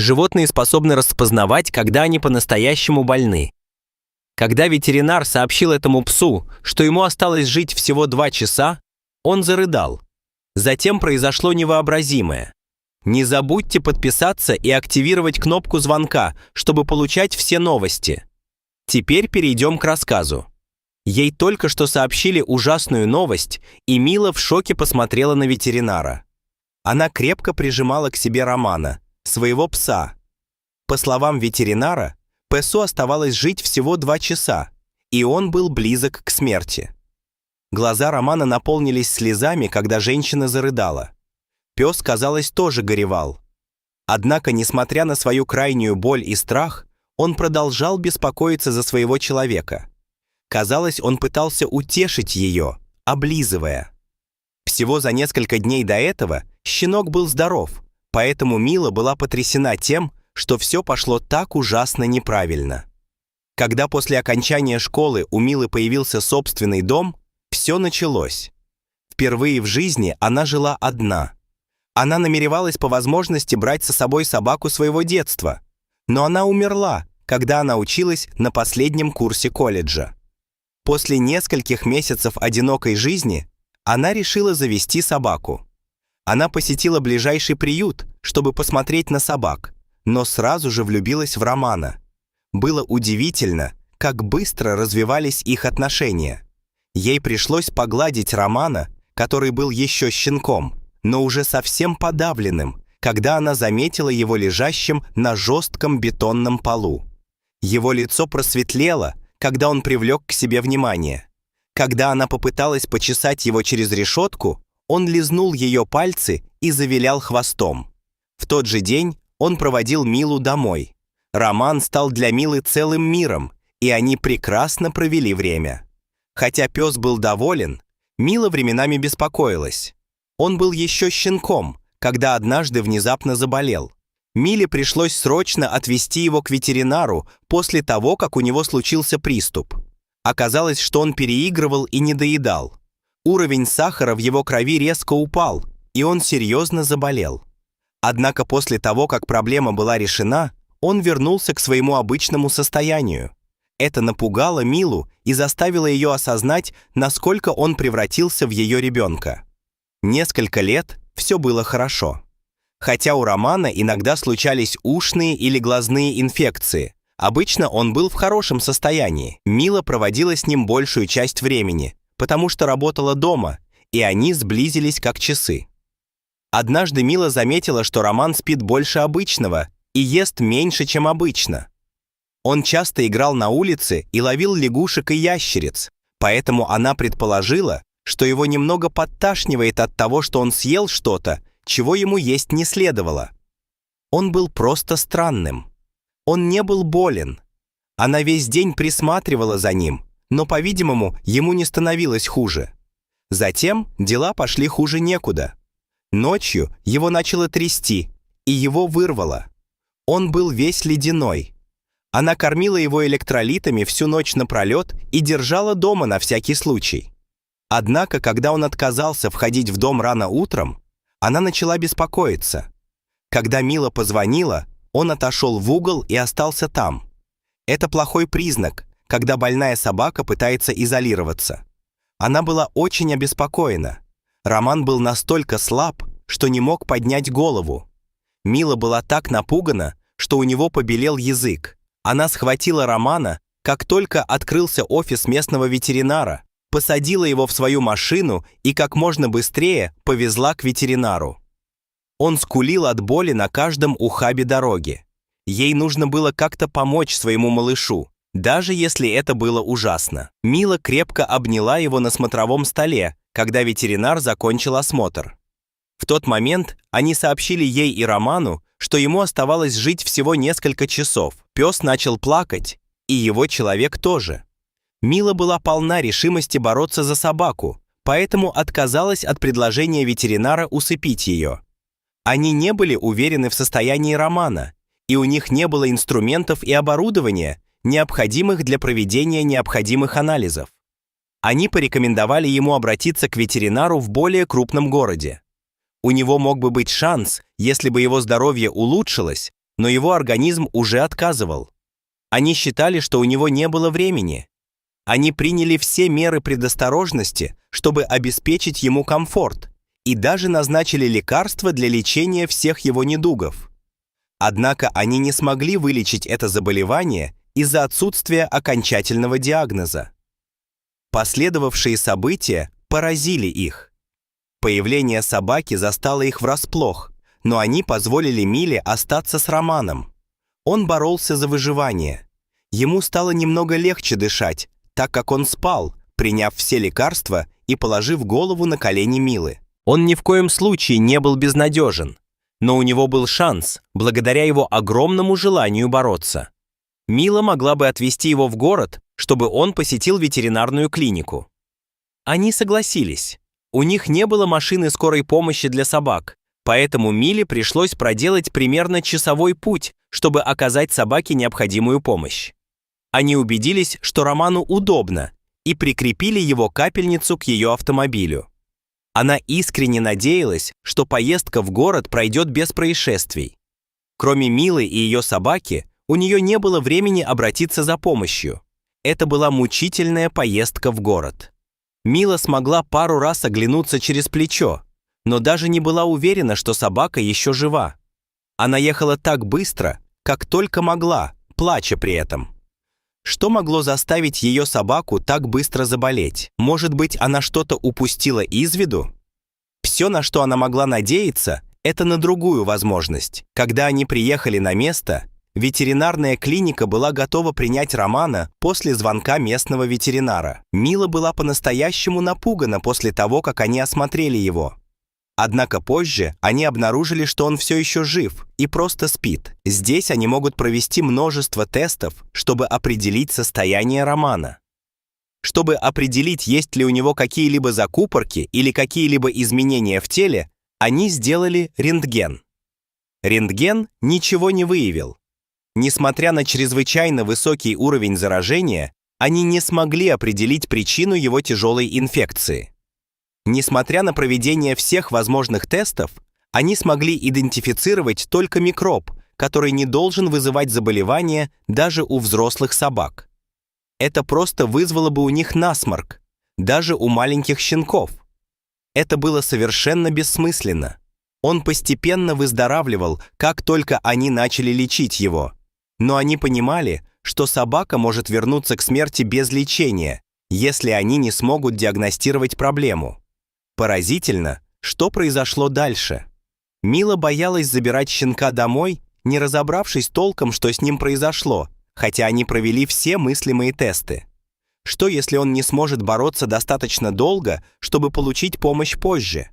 Животные способны распознавать, когда они по-настоящему больны. Когда ветеринар сообщил этому псу, что ему осталось жить всего 2 часа, он зарыдал. Затем произошло невообразимое. Не забудьте подписаться и активировать кнопку звонка, чтобы получать все новости. Теперь перейдем к рассказу. Ей только что сообщили ужасную новость, и Мила в шоке посмотрела на ветеринара. Она крепко прижимала к себе Романа, своего пса. По словам ветеринара, псу оставалось жить всего 2 часа, и он был близок к смерти. Глаза Романа наполнились слезами, когда женщина зарыдала. Пес, казалось, тоже горевал. Однако, несмотря на свою крайнюю боль и страх, он продолжал беспокоиться за своего человека. Казалось, он пытался утешить ее, облизывая. Всего за несколько дней до этого щенок был здоров, поэтому Мила была потрясена тем, что все пошло так ужасно неправильно. Когда после окончания школы у Милы появился собственный дом, все началось. Впервые в жизни она жила одна. Она намеревалась по возможности брать со собой собаку своего детства, но она умерла, когда она училась на последнем курсе колледжа. После нескольких месяцев одинокой жизни она решила завести собаку. Она посетила ближайший приют, чтобы посмотреть на собак, но сразу же влюбилась в Романа. Было удивительно, как быстро развивались их отношения. Ей пришлось погладить Романа, который был еще щенком, но уже совсем подавленным, когда она заметила его лежащим на жестком бетонном полу. Его лицо просветлело, когда он привлек к себе внимание. Когда она попыталась почесать его через решетку, он лизнул ее пальцы и завилял хвостом. В тот же день он проводил Милу домой. Роман стал для Милы целым миром, и они прекрасно провели время. Хотя пес был доволен, Мила временами беспокоилась. Он был еще щенком, когда однажды внезапно заболел. Миле пришлось срочно отвезти его к ветеринару после того, как у него случился приступ. Оказалось, что он переигрывал и недоедал. Уровень сахара в его крови резко упал, и он серьезно заболел. Однако после того, как проблема была решена, он вернулся к своему обычному состоянию. Это напугало Милу и заставило ее осознать, насколько он превратился в ее ребенка. Несколько лет все было хорошо. Хотя у Романа иногда случались ушные или глазные инфекции, обычно он был в хорошем состоянии. Мила проводила с ним большую часть времени, потому что работала дома, и они сблизились как часы. Однажды Мила заметила, что Роман спит больше обычного и ест меньше, чем обычно. Он часто играл на улице и ловил лягушек и ящериц, поэтому она предположила, что его немного подташнивает от того, что он съел что-то, чего ему есть не следовало. Он был просто странным. Он не был болен. Она весь день присматривала за ним, но, по-видимому, ему не становилось хуже. Затем дела пошли хуже некуда. Ночью его начало трясти, и его вырвало. Он был весь ледяной. Она кормила его электролитами всю ночь напролет и держала дома на всякий случай. Однако, когда он отказался входить в дом рано утром, она начала беспокоиться. Когда Мила позвонила, он отошел в угол и остался там. Это плохой признак, когда больная собака пытается изолироваться. Она была очень обеспокоена. Роман был настолько слаб, что не мог поднять голову. Мила была так напугана, что у него побелел язык. Она схватила Романа, как только открылся офис местного ветеринара, посадила его в свою машину и как можно быстрее повезла к ветеринару. Он скулил от боли на каждом ухабе дороги. Ей нужно было как-то помочь своему малышу, даже если это было ужасно. Мила крепко обняла его на смотровом столе, когда ветеринар закончил осмотр. В тот момент они сообщили ей и Роману, что ему оставалось жить всего несколько часов. Пес начал плакать, и его человек тоже. Мила была полна решимости бороться за собаку, поэтому отказалась от предложения ветеринара усыпить ее. Они не были уверены в состоянии Романа, и у них не было инструментов и оборудования, необходимых для проведения необходимых анализов. Они порекомендовали ему обратиться к ветеринару в более крупном городе. У него мог бы быть шанс, если бы его здоровье улучшилось, но его организм уже отказывал. Они считали, что у него не было времени. Они приняли все меры предосторожности, чтобы обеспечить ему комфорт, и даже назначили лекарства для лечения всех его недугов. Однако они не смогли вылечить это заболевание из-за отсутствия окончательного диагноза. Последовавшие события поразили их. Появление собаки застало их врасплох, но они позволили Миле остаться с Романом. Он боролся за выживание. Ему стало немного легче дышать, так как он спал, приняв все лекарства и положив голову на колени Милы. Он ни в коем случае не был безнадежен, но у него был шанс, благодаря его огромному желанию бороться. Мила могла бы отвезти его в город, чтобы он посетил ветеринарную клинику. Они согласились. У них не было машины скорой помощи для собак, поэтому Миле пришлось проделать примерно часовой путь, чтобы оказать собаке необходимую помощь. Они убедились, что Роману удобно, и прикрепили его капельницу к ее автомобилю. Она искренне надеялась, что поездка в город пройдет без происшествий. Кроме Милы и ее собаки, у нее не было времени обратиться за помощью. Это была мучительная поездка в город. Мила смогла пару раз оглянуться через плечо, но даже не была уверена, что собака еще жива. Она ехала так быстро, как только могла, плача при этом. Что могло заставить ее собаку так быстро заболеть? Может быть, она что-то упустила из виду? Все, на что она могла надеяться, это на другую возможность. Когда они приехали на место, ветеринарная клиника была готова принять Романа после звонка местного ветеринара. Мила была по-настоящему напугана после того, как они осмотрели его. Однако позже они обнаружили, что он все еще жив и просто спит. Здесь они могут провести множество тестов, чтобы определить состояние Романа. Чтобы определить, есть ли у него какие-либо закупорки или какие-либо изменения в теле, они сделали рентген. Рентген ничего не выявил. Несмотря на чрезвычайно высокий уровень заражения, они не смогли определить причину его тяжелой инфекции. Несмотря на проведение всех возможных тестов, они смогли идентифицировать только микроб, который не должен вызывать заболевания даже у взрослых собак. Это просто вызвало бы у них насморк, даже у маленьких щенков. Это было совершенно бессмысленно. Он постепенно выздоравливал, как только они начали лечить его. Но они понимали, что собака может вернуться к смерти без лечения, если они не смогут диагностировать проблему. Поразительно, что произошло дальше. Мила боялась забирать щенка домой, не разобравшись толком, что с ним произошло, хотя они провели все мыслимые тесты. Что, если он не сможет бороться достаточно долго, чтобы получить помощь позже?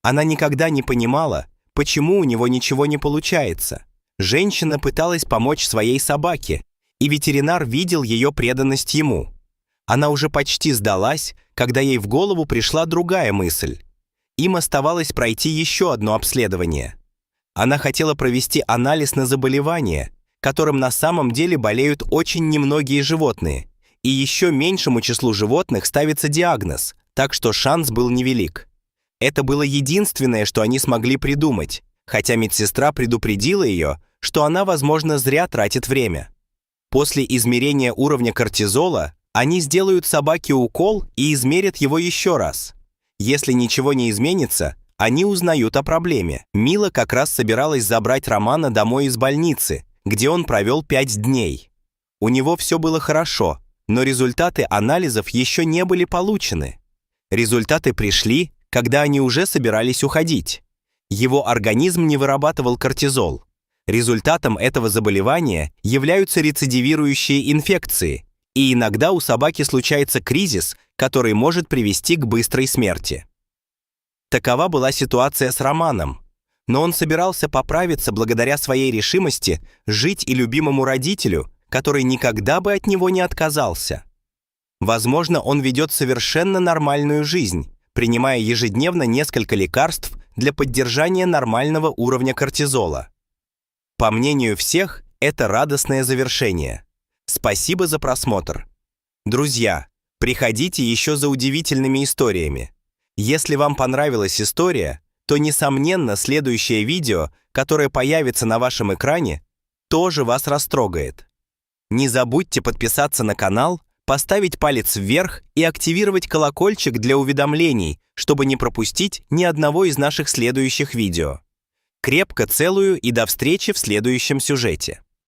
Она никогда не понимала, почему у него ничего не получается. Женщина пыталась помочь своей собаке, и ветеринар видел ее преданность ему. Она уже почти сдалась, когда ей в голову пришла другая мысль. Им оставалось пройти еще одно обследование. Она хотела провести анализ на заболевание, которым на самом деле болеют очень немногие животные, и еще меньшему числу животных ставится диагноз, так что шанс был невелик. Это было единственное, что они смогли придумать, хотя медсестра предупредила ее, что она, возможно, зря тратит время. После измерения уровня кортизола они сделают собаке укол и измерят его еще раз. Если ничего не изменится, они узнают о проблеме. Мила как раз собиралась забрать Романа домой из больницы, где он провел 5 дней. У него все было хорошо, но результаты анализов еще не были получены. Результаты пришли, когда они уже собирались уходить. Его организм не вырабатывал кортизол. Результатом этого заболевания являются рецидивирующие инфекции, и иногда у собаки случается кризис, который может привести к быстрой смерти. Такова была ситуация с Романом, но он собирался поправиться благодаря своей решимости жить и любимому родителю, который никогда бы от него не отказался. Возможно, он ведет совершенно нормальную жизнь, принимая ежедневно несколько лекарств для поддержания нормального уровня кортизола. По мнению всех, это радостное завершение. Спасибо за просмотр. Друзья, приходите еще за удивительными историями. Если вам понравилась история, то, несомненно, следующее видео, которое появится на вашем экране, тоже вас растрогает. Не забудьте подписаться на канал, поставить палец вверх и активировать колокольчик для уведомлений, чтобы не пропустить ни одного из наших следующих видео. Крепко целую и до встречи в следующем сюжете.